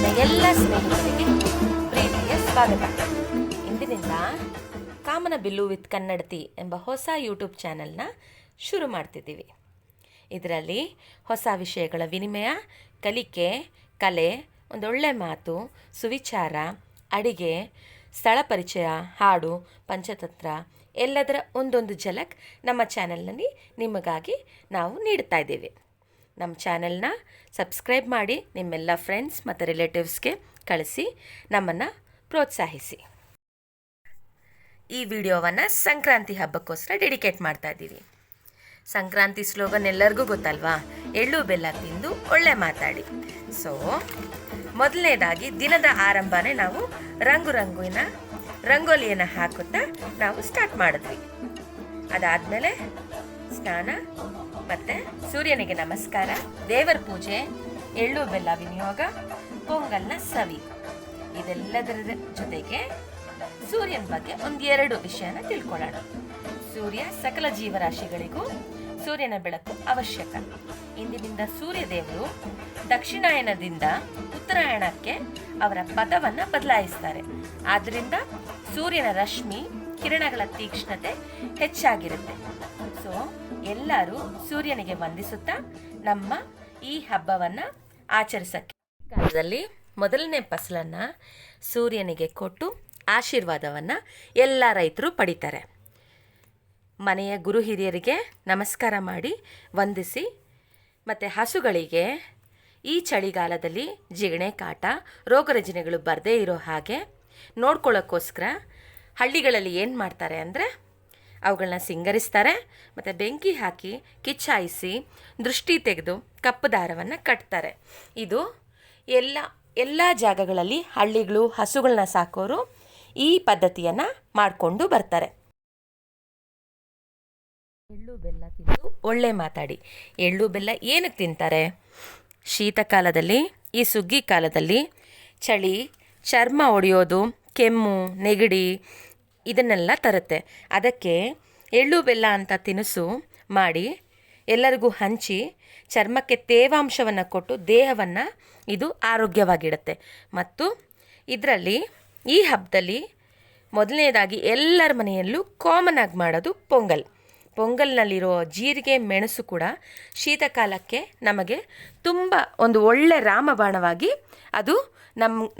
ನನ್ನ ಎಲ್ಲ ಸ್ನೇಹಿತರಿಗೆ ಪ್ರೀತಿಯ ಸ್ವಾಗತ. ಇಂದಿನಿಂದ ಕಾಮನಬಿಲ್ಲು ವಿತ್ ಕನ್ನಡತಿ ಎಂಬ ಹೊಸ ಯೂಟ್ಯೂಬ್ ಚಾನಲ್ನ ಶುರು ಮಾಡ್ತಿದ್ದೀವಿ. ಇದರಲ್ಲಿ ಹೊಸ ವಿಷಯಗಳ ವಿನಿಮಯ, ಕಲಿಕೆ, ಕಲೆ, ಒಂದೊಳ್ಳೆ ಮಾತು, ಸುವಿಚಾರ, ಅಡಿಗೆ, ಸ್ಥಳ ಪರಿಚಯ, ಹಾಡು, ಪಂಚತಂತ್ರ ಎಲ್ಲದರ ಒಂದೊಂದು ಝಲಕ್ ನಮ್ಮ ಚಾನಲ್ನಲ್ಲಿ ನಿಮಗಾಗಿ ನಾವು ನೀಡ್ತಾ ಇದ್ದೇವೆ. ನಮ್ಮ ಚಾನಲ್ನ ಸಬ್ಸ್ಕ್ರೈಬ್ ಮಾಡಿ ನಿಮ್ಮೆಲ್ಲ ಫ್ರೆಂಡ್ಸ್ ಮತ್ತು ರಿಲೇಟಿವ್ಸ್ಗೆ ಕಳಿಸಿ ನಮ್ಮನ್ನು ಪ್ರೋತ್ಸಾಹಿಸಿ. ಈ ವಿಡಿಯೋವನ್ನು ಸಂಕ್ರಾಂತಿ ಹಬ್ಬಕ್ಕೋಸ್ಕರ ಡೆಡಿಕೇಟ್ ಮಾಡ್ತಾ ಇದ್ದೀವಿ. ಸಂಕ್ರಾಂತಿ ಸ್ಲೋಗನ್ ಎಲ್ಲರಿಗೂ ಗೊತ್ತಲ್ವಾ? ಎಳ್ಳು ಬೆಲ್ಲ ತಿಂದು ಒಳ್ಳೆ ಮಾತಾಡಿ. ಸೊ ಮೊದಲನೇದಾಗಿ ದಿನದ ಆರಂಭನೇ ನಾವು ರಂಗುರಂಗಿನ ರಂಗೋಲಿಯನ್ನು ಹಾಕುತ್ತಾ ನಾವು ಸ್ಟಾರ್ಟ್ ಮಾಡಿದ್ವಿ. ಅದಾದಮೇಲೆ ಸ್ನಾನ ಮತ್ತು ಸೂರ್ಯನಿಗೆ ನಮಸ್ಕಾರ, ದೇವರ ಪೂಜೆ, ಎಳ್ಳು ಬೆಲ್ಲ ವಿನಿಯೋಗ, ಪೊಂಗಲ್ನ ಸವಿ, ಇದೆಲ್ಲದರ ಜೊತೆಗೆ ಸೂರ್ಯನ ಬಗ್ಗೆ ಒಂದೆರಡು ವಿಷಯನ ತಿಳ್ಕೊಳ್ಳೋಣ. ಸೂರ್ಯ ಸಕಲ ಜೀವರಾಶಿಗಳಿಗೂ ಸೂರ್ಯನ ಬೆಳಕು ಅವಶ್ಯಕ. ಇಂದಿನಿಂದ ಸೂರ್ಯ ದೇವರು ದಕ್ಷಿಣಾಯನದಿಂದ ಉತ್ತರಾಯಣಕ್ಕೆ ಅವರ ಪಥವನ್ನು ಬದಲಾಯಿಸ್ತಾರೆ. ಆದ್ದರಿಂದ ಸೂರ್ಯನ ರಶ್ಮಿ ಕಿರಣಗಳ ತೀಕ್ಷ್ಣತೆ ಹೆಚ್ಚಾಗಿರುತ್ತೆ. ಸೊ ಎಲ್ಲರೂ ಸೂರ್ಯನಿಗೆ ವಂದಿಸುತ್ತಾ ನಮ್ಮ ಈ ಹಬ್ಬವನ್ನು ಆಚರಿಸೋಕ್ಕೆ ಕಾಲದಲ್ಲಿ ಮೊದಲನೇ ಫಸಲನ್ನು ಸೂರ್ಯನಿಗೆ ಕೊಟ್ಟು ಆಶೀರ್ವಾದವನ್ನು ಎಲ್ಲ ರೈತರು ಪಡಿತಾರೆ. ಮನೆಯ ಗುರು ಹಿರಿಯರಿಗೆ ನಮಸ್ಕಾರ ಮಾಡಿ ವಂದಿಸಿ, ಮತ್ತು ಹಸುಗಳಿಗೆ ಈ ಚಳಿಗಾಲದಲ್ಲಿ ಜಿಗಣೆ ಕಾಟ, ರೋಗ ರುಜಿನಗಳು ಬರದೇ ಇರೋ ಹಾಗೆ ನೋಡ್ಕೊಳ್ಳೋಕ್ಕೋಸ್ಕರ ಹಳ್ಳಿಗಳಲ್ಲಿ ಏನು ಮಾಡ್ತಾರೆ ಅಂದರೆ ಅವುಗಳನ್ನ ಸಿಂಗರಿಸ್ತಾರೆ, ಮತ್ತು ಬೆಂಕಿ ಹಾಕಿ ಕಿಚ್ಚಾಯಿಸಿ ದೃಷ್ಟಿ ತೆಗೆದು ಕಪ್ಪು ದಾರವನ್ನು ಕಟ್ತಾರೆ. ಇದು ಎಲ್ಲ ಜಾಗಗಳಲ್ಲಿ ಹಳ್ಳಿಗಳು ಹಸುಗಳನ್ನ ಸಾಕೋರು ಈ ಪದ್ಧತಿಯನ್ನು ಮಾಡಿಕೊಂಡು ಬರ್ತಾರೆ. ಎಳ್ಳು ಬೆಲ್ಲ ತಿಂದು ಒಳ್ಳೆ ಮಾತಾಡಿ. ಎಳ್ಳು ಬೆಲ್ಲ ಏನಕ್ಕೆ ತಿಂತಾರೆ? ಶೀತಕಾಲದಲ್ಲಿ, ಈ ಸುಗ್ಗಿ ಕಾಲದಲ್ಲಿ ಚಳಿ, ಚರ್ಮ ಒಡೆಯೋದು, ಕೆಮ್ಮು, ನೆಗಡಿ ಇದನ್ನೆಲ್ಲ ತರುತ್ತೆ. ಅದಕ್ಕೆ ಎಳ್ಳು ಬೆಲ್ಲ ಅಂತ ತಿನಿಸು ಮಾಡಿ ಎಲ್ಲರಿಗೂ ಹಂಚಿ ಚರ್ಮಕ್ಕೆ ತೇವಾಂಶವನ್ನು ಕೊಟ್ಟು ದೇಹವನ್ನು ಇದು ಆರೋಗ್ಯವಾಗಿಡುತ್ತೆ. ಮತ್ತು ಇದರಲ್ಲಿ ಈ ಹಬ್ಬದಲ್ಲಿ ಮೊದಲನೇದಾಗಿ ಎಲ್ಲರ ಮನೆಯಲ್ಲೂ ಕಾಮನ್ ಆಗಿ ಮಾಡೋದು ಪೊಂಗಲ್. ಪೊಂಗಲ್ನಲ್ಲಿರೋ ಜೀರಿಗೆ, ಮೆಣಸು ಕೂಡ ಶೀತಕಾಲಕ್ಕೆ ನಮಗೆ ತುಂಬ ಒಂದು ಒಳ್ಳೆ ರಾಮಬಾಣವಾಗಿ ಅದು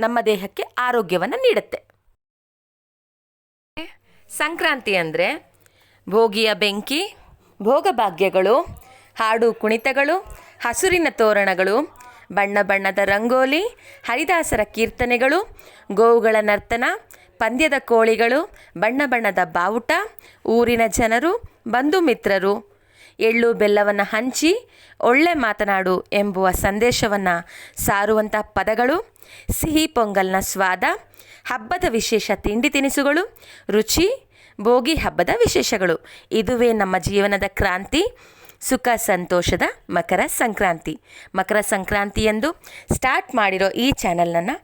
ನಮ್ಮ ದೇಹಕ್ಕೆ ಆರೋಗ್ಯವನ್ನು ನೀಡುತ್ತೆ. ಸಂಕ್ರಾಂತಿ ಅಂದರೆ ಭೋಗಿಯ ಬೆಂಕಿ, ಭೋಗಭಾಗ್ಯಗಳು, ಹಾಡು ಕುಣಿತಗಳು, ಹಸುರಿನ ತೋರಣಗಳು, ಬಣ್ಣ ಬಣ್ಣದ ರಂಗೋಲಿ, ಹರಿದಾಸರ ಕೀರ್ತನೆಗಳು, ಗೋವುಗಳ ನರ್ತನ, ಪಂದ್ಯದ ಕೋಳಿಗಳು, ಬಣ್ಣ ಬಣ್ಣದ ಬಾವುಟ, ಊರಿನ ಜನರು, ಬಂಧು ಮಿತ್ರರು ಎಳ್ಳು ಬೆಲ್ಲವನ್ನು ಹಂಚಿ ಒಳ್ಳೆ ಮಾತನಾಡು ಎಂಬುವ ಸಂದೇಶವನ್ನು ಸಾರುವಂಥ ಪದಗಳು, ಸಿಹಿ ಪೊಂಗಲ್ನ ಸ್ವಾದ, ಹಬ್ಬದ ವಿಶೇಷ ತಿಂಡಿ ತಿನಿಸುಗಳು, ರುಚಿ, ಭೋಗಿ ಹಬ್ಬದ ವಿಶೇಷಗಳು, ಇದುವೇ ನಮ್ಮ ಜೀವನದ ಕ್ರಾಂತಿ, ಸುಖ ಸಂತೋಷದ ಮಕರ ಸಂಕ್ರಾಂತಿ. ಮಕರ ಸಂಕ್ರಾಂತಿಯಂದು ಸ್ಟಾರ್ಟ್ ಮಾಡಿರೋ ಈ ಚಾನಲನ್ನು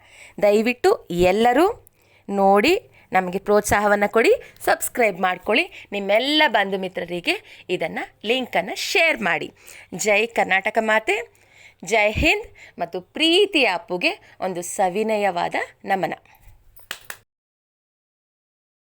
ದಯವಿಟ್ಟು ಎಲ್ಲರೂ ನೋಡಿ ನಮಗೆ ಪ್ರೋತ್ಸಾಹವನ್ನು ಕೊಡಿ, ಸಬ್ಸ್ಕ್ರೈಬ್ ಮಾಡ್ಕೊಳ್ಳಿ, ನಿಮ್ಮೆಲ್ಲ ಬಂಧು ಮಿತ್ರರಿಗೆ ಇದನ್ನು ಲಿಂಕನ್ನು ಶೇರ್ ಮಾಡಿ. ಜೈ ಕರ್ನಾಟಕ ಮಾತೆ, ಜೈ ಹಿಂದ್. ಮತ್ತು ಪ್ರೀತಿಯ ಅಪ್ಪುಗೆ ಒಂದು ಸವಿನಯವಾದ ನಮನ.